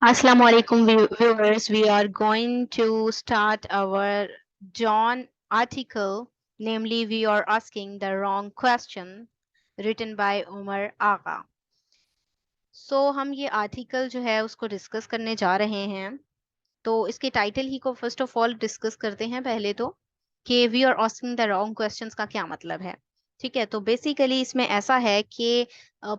Assalamu alaikum viewers. We are going to start our John article, namely we are asking the wrong question, written by Umar Agha. हम ये article जो है उसको discuss करने जा रहे हैं। तो इसके टाइटल ही को फर्स्ट ऑफ ऑल डिस्कस करते हैं पहले तो, कि we are asking the wrong questions का क्या मतलब है। ठीक है, तो बेसिकली इसमें ऐसा है कि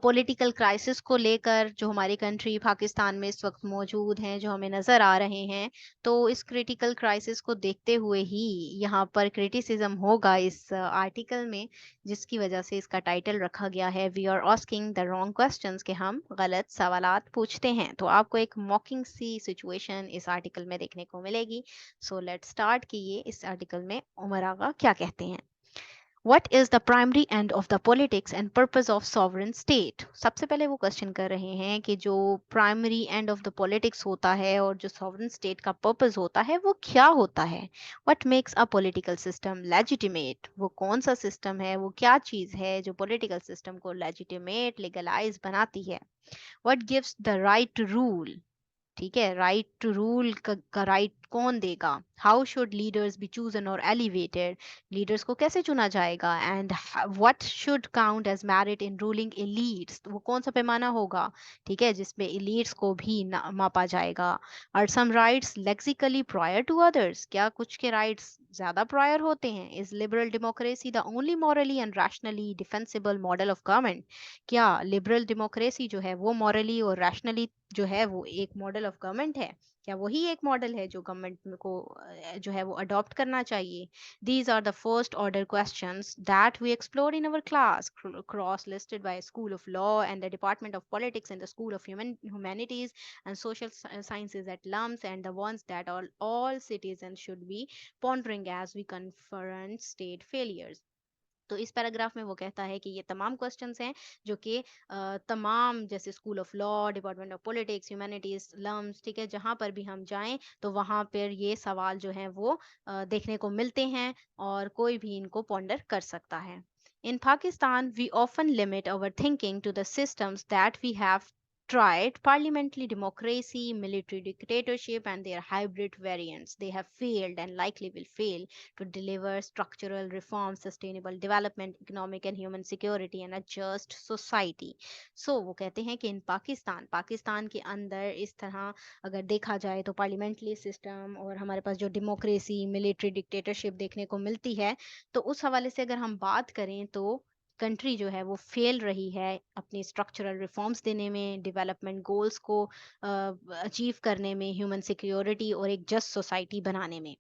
पॉलिटिकल क्राइसिस को लेकर जो हमारी कंट्री पाकिस्तान में इस वक्त मौजूद हैं, जो हमें नज़र आ रहे हैं, तो इस क्रिटिकल क्राइसिस को देखते हुए ही यहाँ पर क्रिटिसिज्म होगा इस आर्टिकल में, जिसकी वजह से इसका टाइटल रखा गया है we are asking the wrong questions, के हम गलत सवालात पूछते हैं। तो आपको एक मॉकिंग सी सिचुएशन इस आर्टिकल में देखने को मिलेगी। सो लेट्स स्टार्ट कि ये इस आर्टिकल में उमर आगा क्या कहते हैं। What is the primary end of the politics and purpose of sovereign state? सबसे पहले वो क्वेश्चन कर रहे हैं कि जो primary end of the politics होता है और जो सॉवरेन स्टेट का पर्पस होता है वो क्या होता है। What makes a political system legitimate? वो कौन सा सिस्टम है, वो क्या चीज़ है जो पॉलिटिकल सिस्टम को लेजिटिमेट लीगलाइज बनाती है। What gives the right to rule? ठीक है, राइट टू रूल का राइट कौन देगा। How should leaders be chosen और एलिवेटेड, लीडर्स को कैसे चुना जाएगा। And what should count as merit in ruling elites, वो कौन सा पैमाना होगा, ठीक है, जिसमें एलीट्स को भी मापा जाएगा। Are some rights lexically prior to others, क्या कुछ के राइट्स ज्यादा प्रायर होते हैं। Is liberal democracy the only morally and rationally defensible model of government, क्या लिबरल डेमोक्रेसी जो है वो मॉरली और रैशनली जो है वो एक मॉडल ऑफ गवर्नमेंट है, क्या वही एक मॉडल है जो गवर्नमेंट को जो है वो अडॉप्ट करना चाहिए। These are the first order questions that we explore in our class, cross listed by school of law and the department of politics and the school of humanities and social sciences at LUMS, and the ones that all citizens should be pondering as we confront state failures. तो इस paragraph में वो कहता है कि ये तमाम questions हैं जो कि तमाम, जैसे school of law, department of politics, humanities, LUMS, ठीक है, जहाँ पर भी हम जाएं तो वहाँ पर ये सवाल जो हैं वो देखने को मिलते हैं और कोई भी इनको पॉन्डर कर सकता है। In Pakistan, we often limit our thinking to the systems that we have tried: parliamentary democracy, military dictatorship, and their hybrid variants. They have failed and likely will fail to deliver structural reform, sustainable development, economic and human security, and a just society. So वो कहते हैं कि इन पाकिस्तान के अंदर इस तरह अगर देखा जाए तो पार्लियामेंट्री सिस्टम और हमारे पास जो डेमोक्रेसी, मिलिट्री डिक्टेटरशिप देखने को मिलती है, तो उस हवाले से अगर हम बात करें तो कंट्री जो है वो फेल रही है अपनी स्ट्रक्चरल रिफॉर्म्स देने में, डेवलपमेंट गोल्स को अचीव करने में, ह्यूमन सिक्योरिटी और एक जस्ट सोसाइटी बनाने में।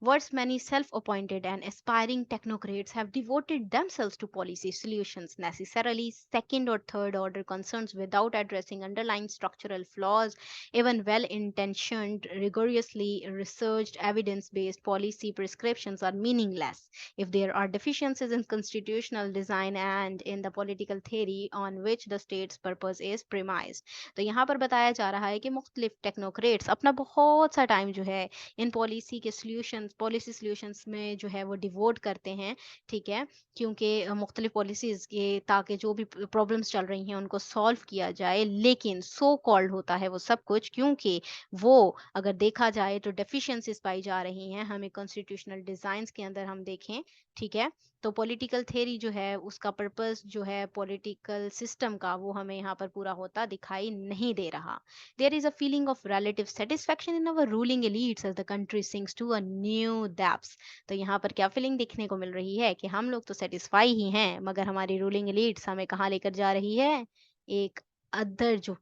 Worse, many self-appointed and aspiring technocrats have devoted themselves to policy solutions, necessarily second or third order concerns, without addressing underlying structural flaws. Even well-intentioned, rigorously researched, evidence-based policy prescriptions are meaningless if there are deficiencies in constitutional design and in the political theory on which the state's purpose is premised. तो यहाँ पर बताया जा रहा है कि मुख्तलिफ technocrats अपना बहुत सा टाइम जो है इन पॉलिसी सॉल्यूशंस में जो है वो डिवोट करते हैं। ठीक है, क्योंकि मुख्तलिफ पॉलिसीज के, ताकि जो भी प्रॉब्लम्स चल रही हैं उनको सॉल्व किया जाए, लेकिन सो कॉल्ड होता है वो सब कुछ क्योंकि वो, अगर देखा जाए तो डेफिशिएंसीज पाई जा रही हैं हमें कॉन्स्टिट्यूशनल डिजाइंस के अंदर हम देखें। ठीक है, तो पॉलिटिकल थेरी जो है उसका पर्पस जो है पॉलिटिकल सिस्टम का, वो हमें यहाँ पर पूरा होता दिखाई नहीं दे रहा। There is a feeling of relative satisfaction in our ruling elites as the country sinks to a new depths. तो यहाँ पर क्या फीलिंग देखने को मिल रही है कि हम लोग तो सेटिस्फाई ही हैं, मगर हमारी रूलिंग एलिट्स हमें कहाँ लेकर जा रही है, एक अदर जो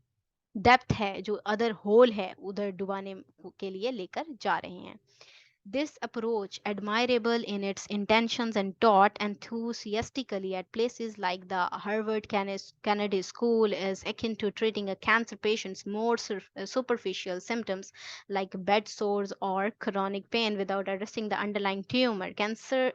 डेप्थ है, जो अदर होल है, उधर डुबाने के लिए लेकर जा रहे हैं। This approach, admirable in its intentions and taught enthusiastically at places like the Harvard Kennedy School, is akin to treating a cancer patient's more superficial symptoms like bed sores or chronic pain without addressing the underlying tumor. Cancer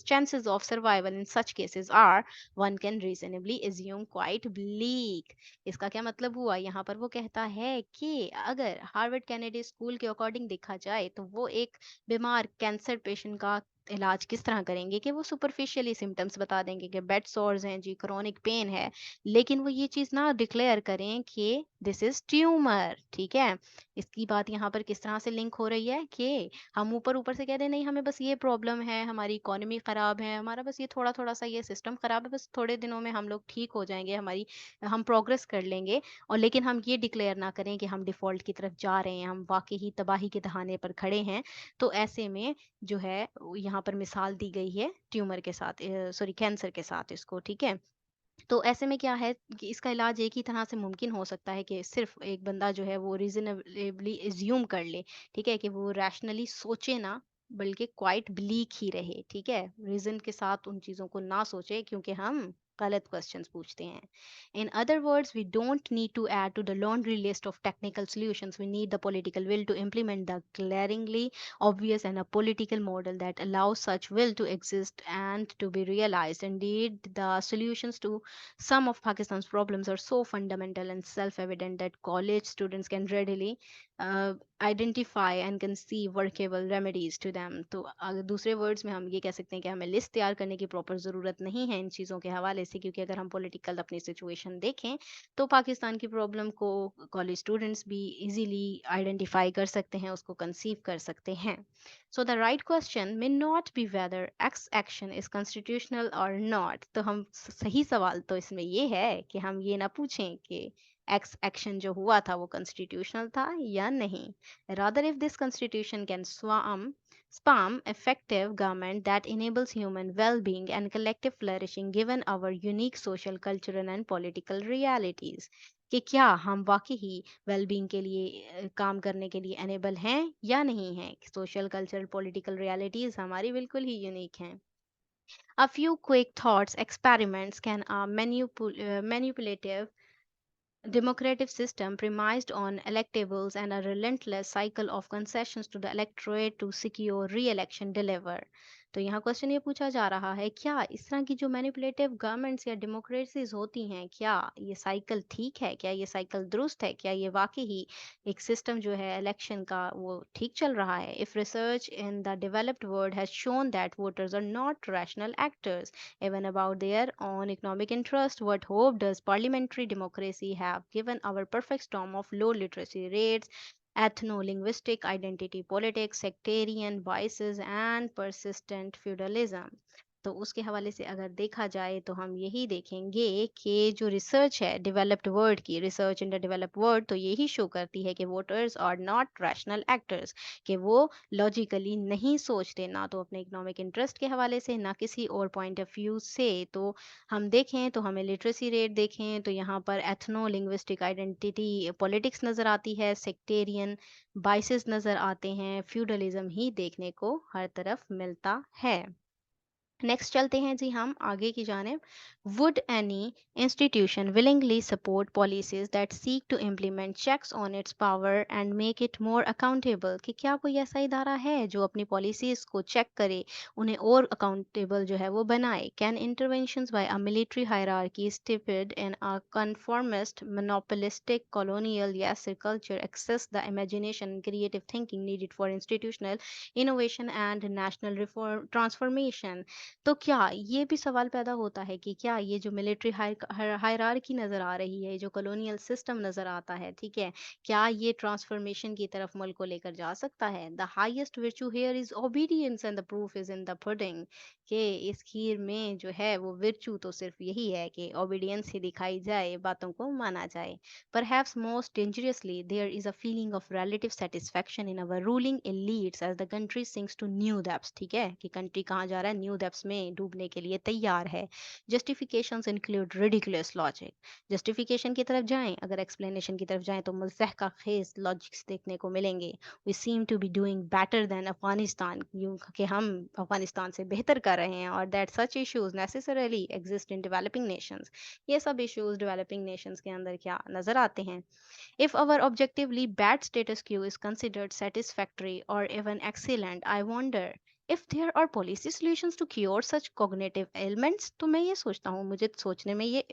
chances of survival in such cases are, one can reasonably assume, quite bleak. इसका क्या मतलब हुआ, यहाँ पर वो कहता है कि अगर हार्वर्ड कैनेडी स्कूल के अकॉर्डिंग देखा जाए तो वो एक बीमार कैंसर पेशेंट का इलाज किस तरह करेंगे कि वो सुपरफिशियली सिम्टम्स बता देंगे कि बेड सोर्स हैं जी, क्रोनिक पेन है, लेकिन वो ये चीज़ ना डिक्लेयर करें कि दिस इज़ ट्यूमर, ठीक है? इसकी बात यहाँ पर किस तरह से लिंक हो रही है कि हम ऊपर-ऊपर से कह दें नहीं हमें बस ये प्रॉब्लम है, हमारी इकोनॉमी ख़राब है, हमारा बस ये थोड़ा-थोड़ा सा ये सिस्टम ख़राब है, बस थोड़े दिनों में हम लोग ठीक हो जाएँगे, हम प्रोग्रेस कर लेंगे और लेकिन हम ये डिक्लेयर ना करें कि हम डिफ़ॉल्ट की तरफ जा रहे हैं, हम वाक़ई ही तबाही के दहाने पर खड़े हैं। तो ऐसे में जो है वो यहाँ पर मिसाल दी गई है ट्यूमर के साथ, सॉरी कैंसर के साथ इसको, ठीक है? तो ऐसे में क्या है कि इसका इलाज एक ही तरह से मुमकिन हो सकता है कि सिर्फ एक बंदा जो है वो रीजनेबली एज्यूम कर ले, ठीक है, कि वो रैशनली सोचे ना, बल्कि क्वाइट ब्लीक ही रहे, ठीक है, रीजन के साथ उन चीजों को ना सोचे क्योंकि हम गलत क्वेश्चंस पूछते हैं. In other words, we don't need to add to the laundry list of technical solutions. We need the political will to implement the glaringly obvious and a political model that allows such will to exist and to be realized. Indeed, the solutions to some of Pakistan's problems are so fundamental and self evident that college students can readily uh, identify and conceive workable remedies to them. तो अगर दूसरे words में हम ये कह सकते हैं कि हमें लिस्ट तैयार करने की प्रॉपर ज़रूरत नहीं है इन चीज़ों के हवाले से, क्योंकि अगर हम पॉलिटिकल अपनी सिचुएशन देखें तो पाकिस्तान की प्रॉब्लम को कॉलेज स्टूडेंट्स भी इजीली आइडेंटिफाई कर सकते हैं, उसको कंसीव कर सकते हैं. So the right question may not be whether X action is constitutional or not. तो हम सही सवाल तो इसमें ये है कि हम ये ना पूछें कि एक्स एक्शन जो हुआ था वो कॉन्स्टिट्यूशनल था या नहीं. Rather if this constitution can spam effective government that enables human well-being and collective flourishing given our unique social cultural and political realities. कि क्या हम वाकई ही वेलबींग के लिए काम करने के लिए एनेबल हैं या नहीं हैं. सोशल कल्चरल पॉलिटिकल रियलिटीज हमारी बिल्कुल ही यूनिक हैं. A few quick thoughts experiments can manipulative democratic system premised on electables and a relentless cycle of concessions to the electorate to secure re-election deliver. तो यहाँ question ये पूछा जा रहा है क्या इस तरह की जो मैनिपुलेटिव गवर्नमेंट्स या डेमोक्रेसीज होती हैं, क्या ये साइकिल ठीक है, क्या ये साइकिल दुरुस्त है, क्या ये वाकई ही एक सिस्टम जो है इलेक्शन का वो ठीक चल रहा है. If research in the developed world has shown that voters are not rational actors even about their own economic interest. What hope does parliamentary democracy have given our perfect storm of low literacy rates, ethno linguistic identity politics, sectarian biases, and persistent feudalism? तो उसके हवाले से अगर देखा जाए तो हम यही देखेंगे कि जो रिसर्च है डेवलप्ड वर्ल्ड की, research in the developed world, तो यही शो करती है कि voters are not rational actors, कि वो लॉजिकली नहीं सोचते, ना तो अपने इकोनॉमिक इंटरेस्ट के हवाले से ना किसी और पॉइंट ऑफ व्यू से. तो हम देखें तो हमें लिटरेसी रेट देखें तो यहाँ पर एथनो लिंग्विस्टिक आइडेंटिटी पॉलिटिक्स नज़र आती है, सेक्टेरियन बाइसेस नज़र आते हैं, फ्यूडलिज्म ही देखने को हर तरफ मिलता है. नेक्स्ट चलते हैं जी हम आगे की जानिब. Would any institution willingly support policies that seek to implement checks on its power and make it more accountable. कि क्या कोई ऐसा इदारा है जो अपनी पॉलिसीज को चेक करे, उन्हें और अकाउंटेबल जो है वो बनाए. Can interventions by a military hierarchy steeped in a conformist monopolistic colonial yes culture access the imagination and creative thinking needed for institutional innovation and national reform transformation. तो क्या ये भी सवाल पैदा होता है कि क्या ये जो मिलिट्री हायरार्की नज़र आ रही है, जो कॉलोनियल सिस्टम नज़र आता है, ठीक है, क्या ये ट्रांसफॉर्मेशन की तरफ मुल्क को लेकर जा सकता है. The highest virtue here is obedience and the proof is in the pudding. कि इस खीर में जो है वो विर्चू तो सिर्फ यही है कि ओबीडियंस ही दिखाई जाए, बातों को माना जाए. Perhaps most dangerously, there is a feeling of relative satisfaction in our ruling elites as the country sinks to new depths. ठीक है कि कंट्री कहाँ जा रहा है, न्यू डेप्थ्स में डूबने के लिए तैयार है. Justifications include ridiculous logic. Justification की तरफ जाएं, अगर एक्सप्लेनेशन की तरफ जाएं तो मुज़हका खेज लॉजिक्स देखने को मिलेंगे. We seem to be doing better than Afghanistan, यूं कि हम अफगानिस्तान से बेहतर कर रहे हैं, और that such issues necessarily exist in developing nations. ये सब इश्यूज डेवलपिंग नेशंस के अंदर क्या नजर आते हैं. If our objectively bad status quo is considered satisfactory or even excellent, I wonder if there are policy solutions to cure such cognitive ailments. तो मैं ये सोचता हूँ, मुझे सोचने में ये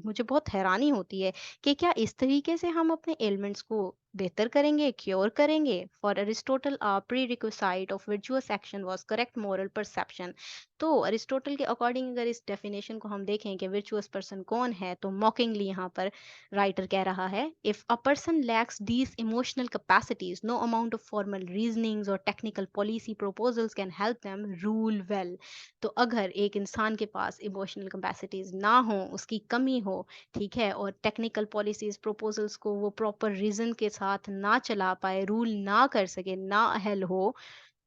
मुझे बहुत हैरानी होती है कि क्या इस तरीके से हम अपने एलिमेंट्स को बेहतर करेंगे, क्योर करेंगे? For Aristotle pre requisite of virtuous action was correct moral perception. तो अरिस्टोटल के अकॉर्डिंग अगर इस डेफिनेशन को हम देखें कि वर्चुअस पर्सन कौन है, तो मॉकिंगली यहाँ पर राइटर कह रहा है, if a person lacks these emotional capacities, no amount of formal reasonings और technical policy proposals can help them rule well. तो अगर एक इंसान के पास इमोशनल कैपेसिटीज ना हो, उसकी कमी हो, ठीक है, और टेक्निकल पॉलिसीज प्रपोजल्स को वो प्रॉपर रीजन के साथ ना चला पाए, रूल ना कर सके, ना अहल हो,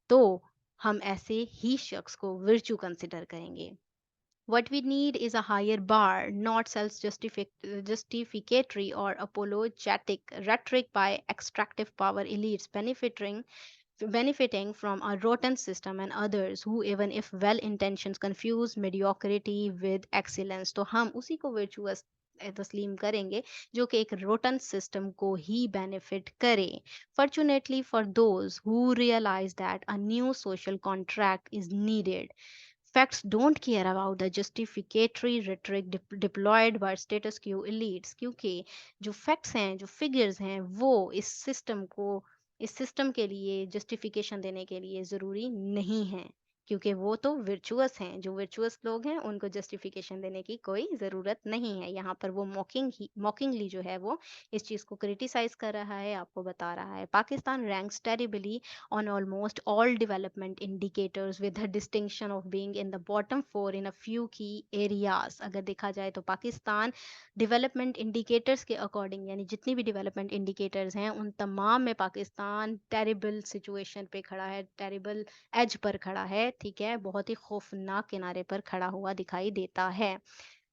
तो हम ऐसे ही शख्स को विर्चू कंसिडर करेंगे। What we need is a higher bar, not self justificatory or apologetic rhetoric by extractive power elites benefiting from a rotten system and others who even if well intentions confuse mediocrity with excellence। तो हम उसी को virtuous तस्लीम करेंगे जो कि एक rotten system को ही बेनिफिट करे। Fortunately for those who realize that a new social contract is needed, facts don't care about the justificatory rhetoric deployed by status quo elites, क्योंकि जो फैक्ट्स हैं, जो फिगर्स हैं, वो इस सिस्टम के लिए जस्टिफिकेशन देने के लिए ज़रूरी नहीं है, क्योंकि वो तो वर्चुअस हैं। जो वर्चुअस लोग हैं उनको जस्टिफिकेशन देने की कोई ज़रूरत नहीं है। यहाँ पर वो मॉकिंगली जो है वो इस चीज़ को क्रिटिसाइज कर रहा है, आपको बता रहा है। Pakistan ranks terribly on almost all development indicators with the distinction of being in the bottom four in a few key areas। अगर देखा जाए तो पाकिस्तान डेवलपमेंट इंडिकेटर्स के अकॉर्डिंग, यानी जितनी भी डेवलपमेंट इंडिकेटर्स हैं उन तमाम में पाकिस्तान टेरिबल सिचुएशन पे खड़ा है, टेरिबल एज पर खड़ा है, ठीक है, बहुत ही खौफनाक किनारे पर खड़ा हुआ दिखाई देता है।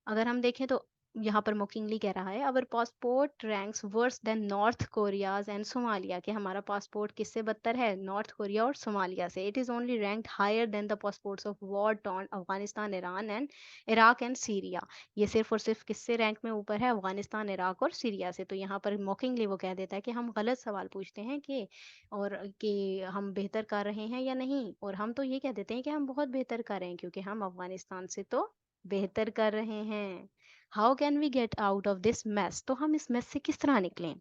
अगर हम देखें तो यहाँ पर मोकिंगली कह रहा है, our passport ranks worse than North Korea's and Somalia, कि हमारा पासपोर्ट किससे बदतर है? नॉर्थ कोरिया और सोमालिया से। It is only ranked higher than the passports of war torn Afghanistan, Iran and Iraq and Syria. ये सिर्फ और सिर्फ किससे रैंक में ऊपर है? अफगानिस्तान, इराक और सीरिया से। तो यहाँ पर मोकिंगली वो कह देता है कि हम गलत सवाल पूछते हैं कि हम बेहतर कर रहे हैं या नहीं, और हम तो ये कह देते हैं कि हम बहुत बेहतर कर रहे हैं, क्योंकि हम अफगानिस्तान से तो बेहतर कर रहे हैं। How can we get out of this mess? तो हम इस मेस से किस तरह निकलें?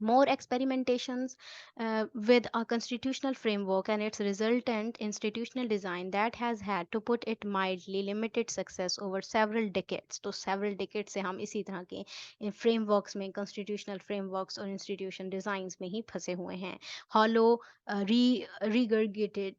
More experimentations with a constitutional framework and its resultant institutional design that has had, to put it mildly, limited success over several decades। तो several decades से हम इसी तरह के frameworks में, constitutional frameworks और institution designs में ही फंसे हुए हैं। Hollow regurgitated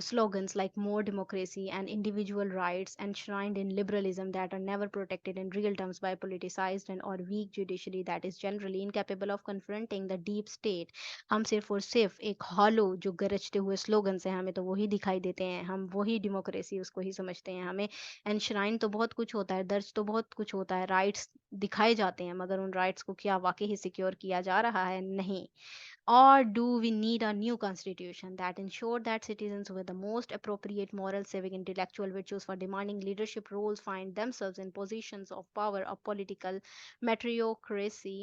slogans like more democracy and individual rights enshrined in liberalism that are never protected in real terms by politicized and or weak judiciary that is generally incapable of confronting the deep state। हम सिर्फ और सिर्फ एक hollow जो गरजते हुए slogan से हमें तो वही दिखाई देते हैं, हम वही डेमोक्रेसी उसको ही समझते हैं। हमें एनश्राइन तो बहुत कुछ होता है, दर्ज तो बहुत कुछ होता है, राइट्स दिखाए जाते हैं, मगर उन राइट्स को क्या वाकई ही सिक्योर किया जा रहा है? नहीं। Or do we need a new constitution that ensure that citizens with the most appropriate moral, civic, intellectual virtues for demanding leadership roles find themselves in positions of power? A political meritocracy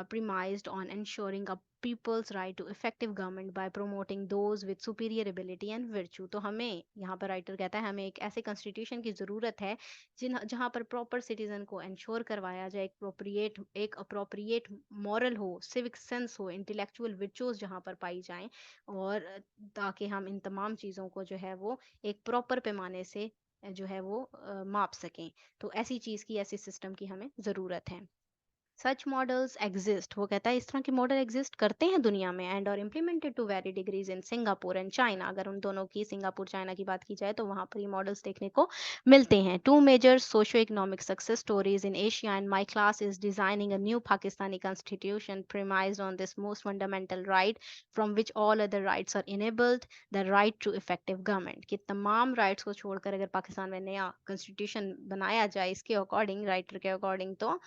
premised on ensuring a people's right to effective government by promoting those with superior ability and virtue। तो हमें, यहाँ पर writer कहता है, हमें एक ऐसे constitution की ज़रूरत है जहाँ पर प्रॉपर सिटीजन को इंश्योर करवाया जाए, एक अप्रोप्रिएट मॉरल हो, सिविक सेंस हो, इंटेलेक्चुअल विचोस जहाँ पर पाई जाएं, और ताकि हम इन तमाम चीज़ों को जो है वो एक प्रॉपर पैमाने से जो है वो माप सकें। तो ऐसी चीज़ की, ऐसी सिस्टम की हमें ज़रूरत है। सच मॉडल्स एग्जिस्ट, वो कहता है इस तरह के मॉडल एग्जिस्ट करते हैं दुनिया में, एंड और implemented to very degrees in Singapore and China. अगर उन दोनों की, सिंगापुर चाइना की बात की जाए, तो वहाँ पर ये मॉडल्स देखने को मिलते हैं। Two major socio economic success stories in Asia and my class is designing a new Pakistani constitution premised on this most fundamental right from which all other rights are enabled, the right to effective government। कि तमाम rights को छोड़कर अगर पाकिस्तान में नया constitution बनाया जाए इसके अकॉर्डिंग, राइटर के अकॉर्डिंग, तो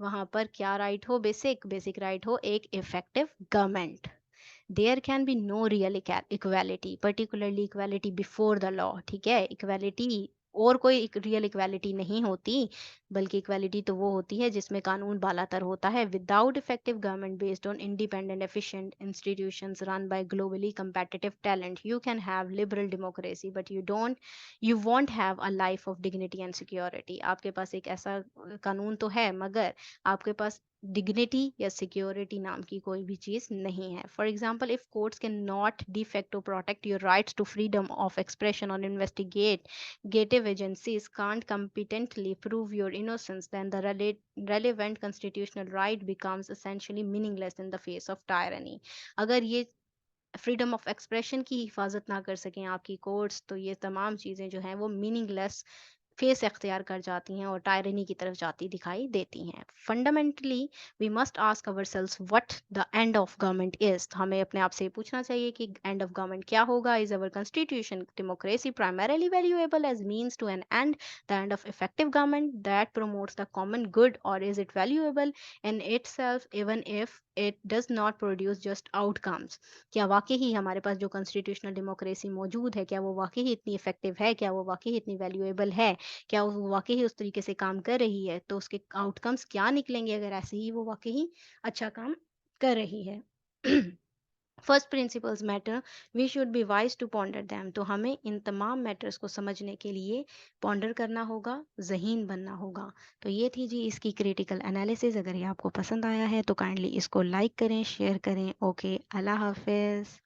वहां पर क्या राइट हो? बेसिक राइट हो एक effective government. There can be no real equality, particularly equality before the law, ठीक है, इक्वालिटी और कोई रियल इक्वालिटी नहीं होती, बल्कि इक्वालिटी तो वो होती है जिसमें कानून बालातर होता है। Without effective government based on independent efficient institutions run by globally competitive talent, you can have liberal democracy but you won't have a life of dignity and security। आपके पास एक ऐसा कानून तो है, मगर आपके पास डिग्निटी या सिक्योरिटी नाम की कोई भी चीज नहीं है. For example, if courts can not de facto protect your rights to freedom of expression or investigative agencies can't competently prove your innocence, then the relevant constitutional right becomes essentially meaningless in the face of tyranny. अगर ये freedom of expression की हिफाजत ना कर सकें आपकी courts, तो ये तमाम चीज़ें जो हैं वो मीनिंगलेस फेस अख्तियार कर जाती हैं और टायरनी की तरफ जाती दिखाई देती हैं. Fundamentally we must ask our selves what the end of government is. हमें अपने आप से ये पूछना चाहिए कि एंड ऑफ गवर्नमेंट क्या होगा. Is our constitution democracy primarily valuable as means to an end, the end of effective government that promotes the common good, और is it valuable in itself even if it does not produce just outcomes. क्या वाकई ही हमारे पास जो constitutional democracy मौजूद है, क्या वो वाकई ही इतनी इफेक्टिव है, क्या वो वाकई ही इतनी वैल्यूएबल है, क्या वो वाकई ही उस तरीके से काम कर रही है, तो उसके आउटकम्स क्या निकलेंगे अगर ऐसे ही वो वाकई ही अच्छा काम कर रही है. First principles matter, we should be wise to ponder them. तो हमें इन तमाम मैटर्स को समझने के लिए पॉन्डर करना होगा, जहीन बनना होगा. तो ये थी जी इसकी क्रिटिकल एनालिसिस. अगर ये आपको पसंद आया है तो काइंडली इसको लाइक करें, शेयर करें. ओके, अल्लाह हाफिज.